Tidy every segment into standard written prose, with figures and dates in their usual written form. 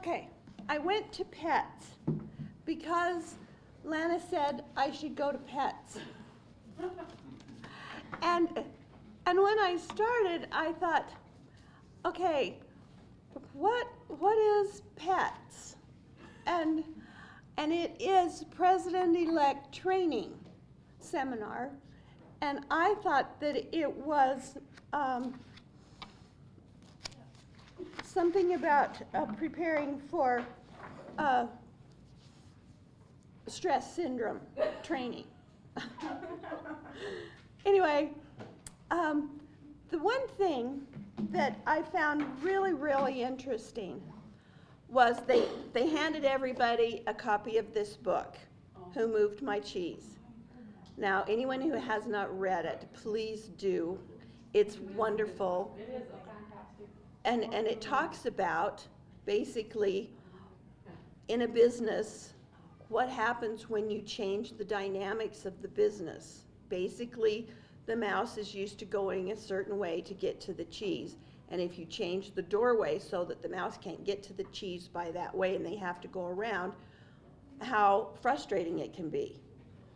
Okay, I went to Pets because Lana said I should go to Pets. And when I started, I thought, okay, what is Pets? And it is President-elect training seminar, and I thought that it was something about preparing for stress syndrome training. Anyway, the one thing that I found really, really interesting was they handed everybody a copy of this book, Who Moved My Cheese? Now, anyone who has not read it, please do. It's wonderful. It is fantastic. And it talks about, basically, in a business, what happens when you change the dynamics of the business. Basically, the mouse is used to going a certain way to get to the cheese. And if you change the doorway so that the mouse can't get to the cheese by that way and they have to go around, how frustrating it can be.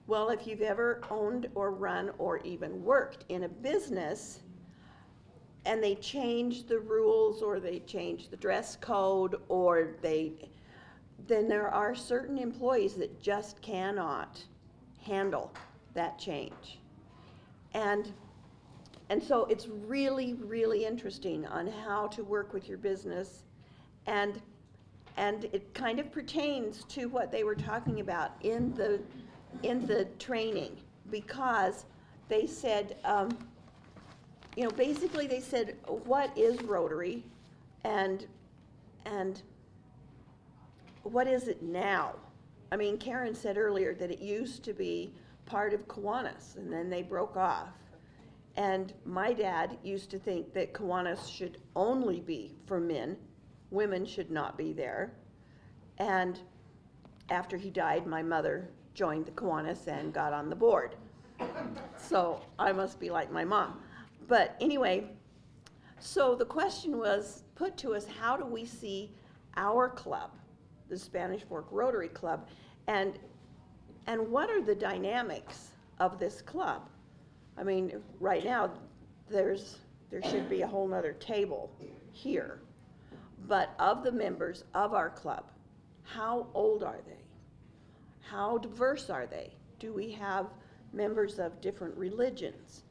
Well, if you've ever owned or run or even worked in a business and they change the rules or they change the dress code or then there are certain employees that just cannot handle that change. And so it's really, really interesting on how to work with your business, and it kind of pertains to what they were talking about in the training, because they said, basically they said, what is Rotary, and what is it now? I mean, Karen said earlier that it used to be part of Kiwanis, and then they broke off. And my dad used to think that Kiwanis should only be for men. Women should not be there. And after he died, my mother joined the Kiwanis and got on the board. So I must be like my mom. But anyway, so the question was put to us, how do we see our club, the Spanish Fork Rotary Club, and what are the dynamics of this club? I mean, right now, there should be a whole nother table here. But of the members of our club, how old are they? How diverse are they? Do we have members of different religions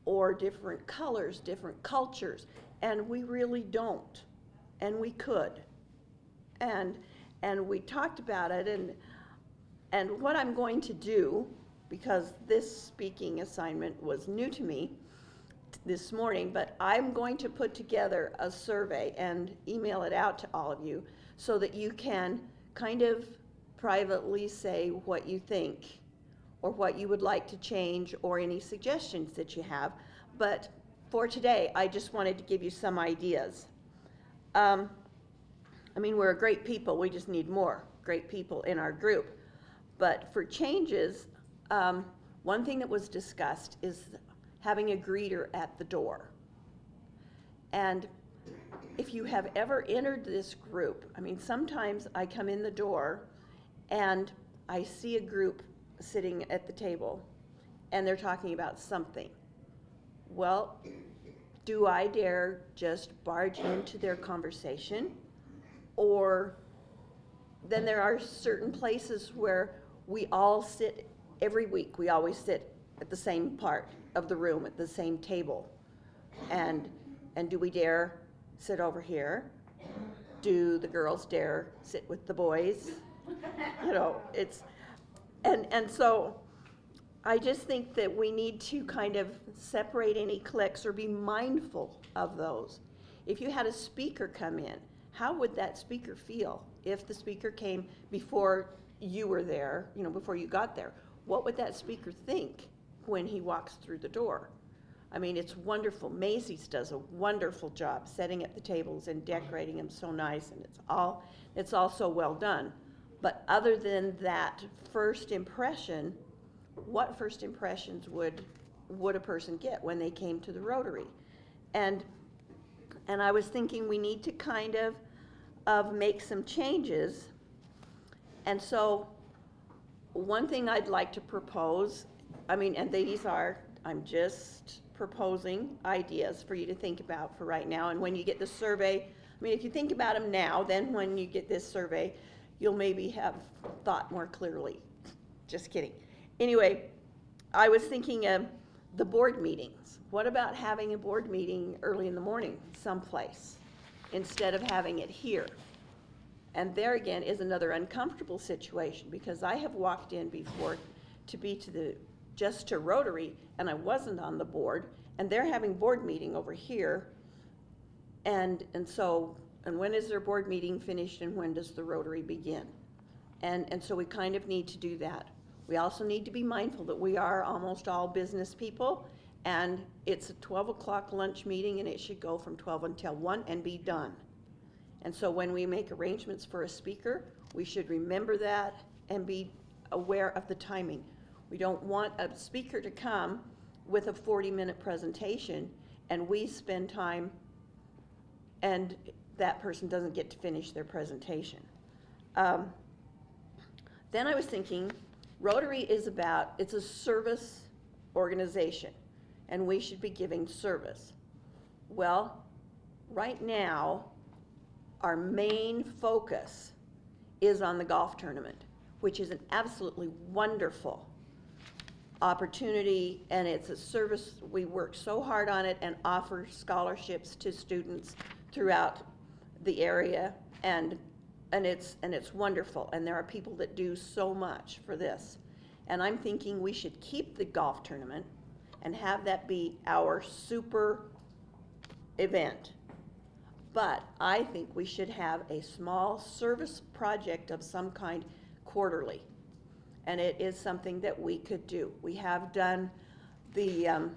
or different colors, different cultures? And we really don't, and we could. And we talked about it, and what I'm going to do, because this speaking assignment was new to me this morning, but I'm going to put together a survey and email it out to all of you so that you can kind of privately say what you think or what you would like to change or any suggestions that you have. But for today, I just wanted to give you some ideas. I mean, we're a great people. We just need more great people in our group. But for changes, one thing that was discussed is having a greeter at the door. And if you have ever entered this group, I mean, sometimes I come in the door and I see a group sitting at the table and they're talking about something. Well, do I dare just barge into their conversation? Or then there are certain places where we all sit every week. We always sit at the same part of the room, at the same table. And do we dare sit over here? Do the girls dare sit with the boys? You know, it's, and so I just think that we need to kind of separate any cliques or be mindful of those. If you had a speaker come in, how would that speaker feel if the speaker came before you were there, you know, before you got there? What would that speaker think when he walks through the door? I mean, it's wonderful. Macy's does a wonderful job setting up the tables and decorating them so nice, and it's all so well done. But other than that first impression, what first impressions would a person get when they came to the Rotary? And I was thinking we need to kind of of make some changes. And so one thing I'd like to propose, and these are, I'm just proposing ideas for you to think about for right now. And when you get the survey, if you think about them now, then when you get this survey, you'll maybe have thought more clearly. Just kidding. Anyway, I was thinking of the board meetings. What about having a board meeting early in the morning someplace instead of having it here? And there again is another uncomfortable situation, because I have walked in before to be just to Rotary, and I wasn't on the board, and they're having board meeting over here. And when is their board meeting finished, and when does the Rotary begin? And so we kind of need to do that. We also need to be mindful that we are almost all business people, and it's a 12 o'clock lunch meeting, and it should go from 12 until 1 and be done. And so when we make arrangements for a speaker, we should remember that and be aware of the timing. We don't want a speaker to come with a 40-minute presentation and we spend time and that person doesn't get to finish their presentation. Then I was thinking, Rotary is it's a service organization, and we should be giving service. Well, right now, our main focus is on the golf tournament, which is an absolutely wonderful opportunity, and it's a service. We work so hard on it and offer scholarships to students throughout the area, and it's wonderful, and there are people that do so much for this. And I'm thinking we should keep the golf tournament and have that be our super event. But I think we should have a small service project of some kind quarterly. And it is something that we could do. We have done the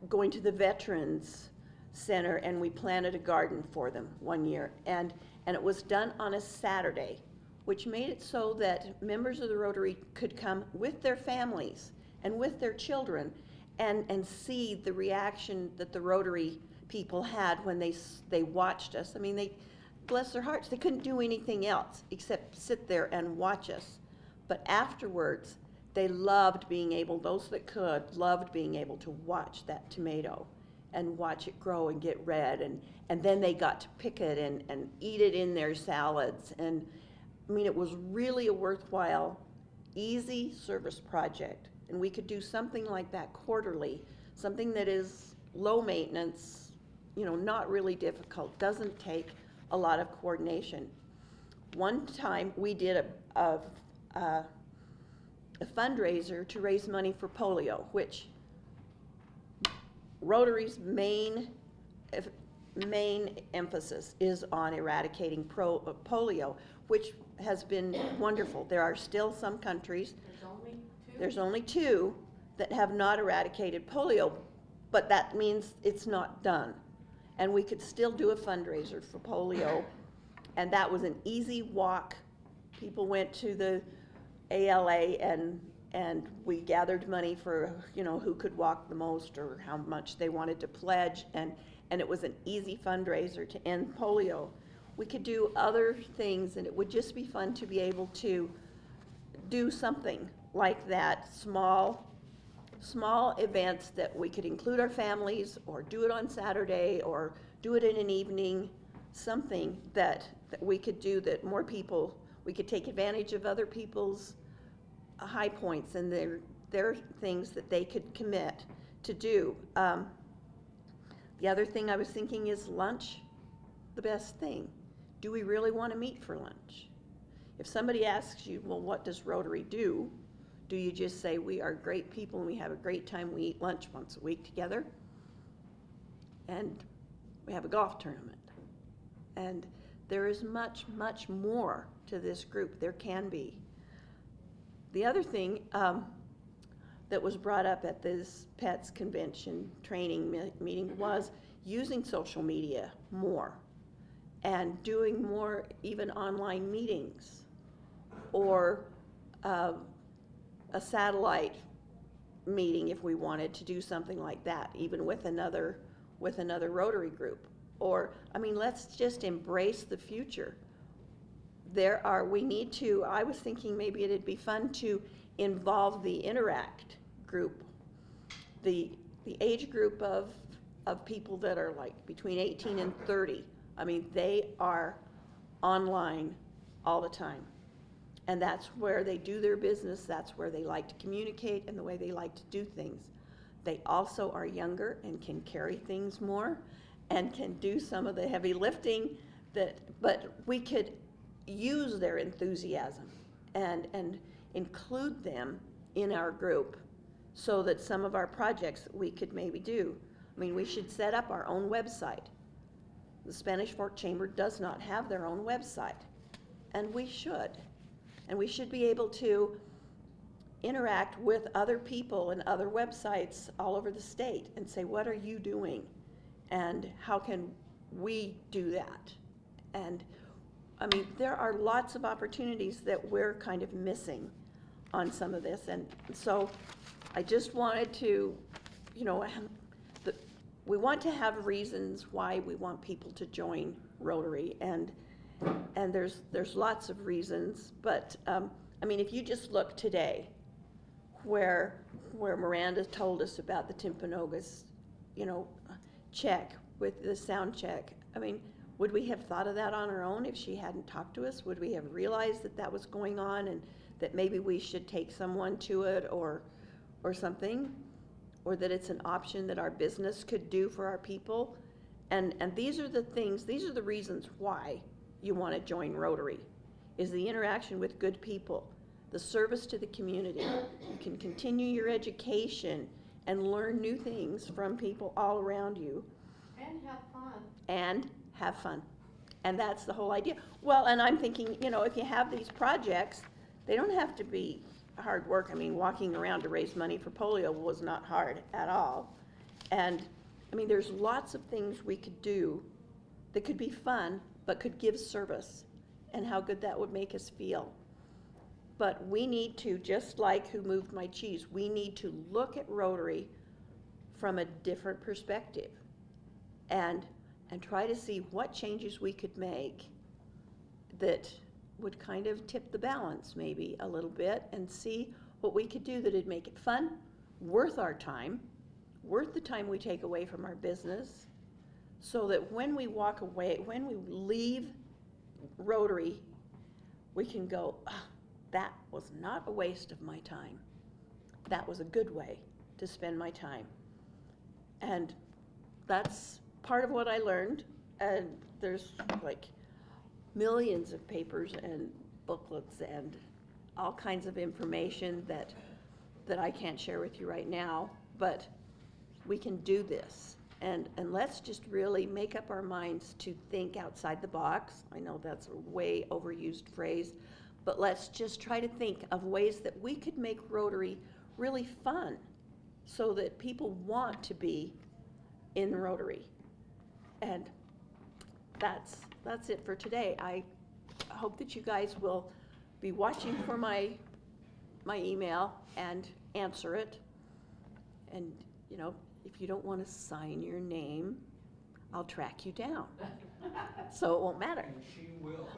going to the Veterans Center, and we planted a garden for them one year. And it was done on a Saturday, which made it so that members of the Rotary could come with their families and with their children and see the reaction that the Rotary people had when they watched us. They, bless their hearts, they couldn't do anything else except sit there and watch us. But afterwards, they loved being able, those that could, loved being able to watch that tomato and watch it grow and get red, and then they got to pick it and eat it in their salads. And it was really a worthwhile, easy service project. And we could do something like that quarterly, something that is low maintenance, not really difficult, doesn't take a lot of coordination. One time we did a fundraiser to raise money for polio, which Rotary's main emphasis is on eradicating polio, which has been wonderful. There are still some countries, there's only two that have not eradicated polio, but that means it's not done. And we could still do a fundraiser for polio, and that was an easy walk. People went to the ALA and we gathered money for who could walk the most or how much they wanted to pledge, and it was an easy fundraiser to end polio. We could do other things, and it would just be fun to be able to do something like that, small events that we could include our families, or do it on Saturday, or do it in an evening, something that we could do that more people, we could take advantage of other people's high points and their things that they could commit to do. The other thing I was thinking is lunch, the best thing. Do we really want to meet for lunch? If somebody asks you, well, what does Rotary do? Do you just say, we are great people and we have a great time, we eat lunch once a week together, and we have a golf tournament? And there is much, much more to this group. There can be. The other thing that was brought up at this PETS convention training meeting was using social media more and doing more even online meetings, or a satellite meeting if we wanted to do something like that, even with another Rotary group, or, I mean, let's just embrace the future. I was thinking maybe it'd be fun to involve the Interact group, the age group of people that are like between 18 and 30. I mean, they are online all the time. And that's where they do their business, that's where they like to communicate and the way they like to do things. They also are younger and can carry things more and can do some of the heavy lifting but we could use their enthusiasm and include them in our group so that some of our projects that we could maybe do. I mean, we should set up our own website. The Spanish Fork Chamber does not have their own website, and we should. And we should be able to interact with other people and other websites all over the state and say, what are you doing? And how can we do that? And I mean, there are lots of opportunities that we're kind of missing on some of this. And so I just wanted to, you know, we want to have reasons why we want people to join Rotary. And there's lots of reasons, but I mean, if you just look today, where Miranda told us about the Timpanogos, you know, check with the sound check. I mean, would we have thought of that on our own if she hadn't talked to us? Would we have realized that that was going on and that maybe we should take someone to it or something, or that it's an option that our business could do for our people? And these are the things, these are the reasons why you want to join Rotary, is the interaction with good people, the service to the community. You can continue your education and learn new things from people all around you. And have fun. And have fun. And that's the whole idea. Well, and I'm thinking, you know, if you have these projects, they don't have to be hard work. I mean, walking around to raise money for polio was not hard at all. And I mean, there's lots of things we could do that could be fun, but could give service, and how good that would make us feel. But we need to, just like Who Moved My Cheese, we need to look at Rotary from a different perspective and try to see what changes we could make that would kind of tip the balance maybe a little bit, and see what we could do that'd make it fun, worth our time, worth the time we take away from our business, so that when we walk away, when we leave Rotary, we can go, oh, that was not a waste of my time. That was a good way to spend my time. And that's part of what I learned. And there's like millions of papers and booklets and all kinds of information that I can't share with you right now, but we can do this. And let's just really make up our minds to think outside the box. I know that's a way overused phrase, but let's just try to think of ways that we could make Rotary really fun so that people want to be in Rotary. And that's it for today. I hope that you guys will be watching for my email and answer it. And, you know, if you don't want to sign your name, I'll track you down. So it won't matter. And she will.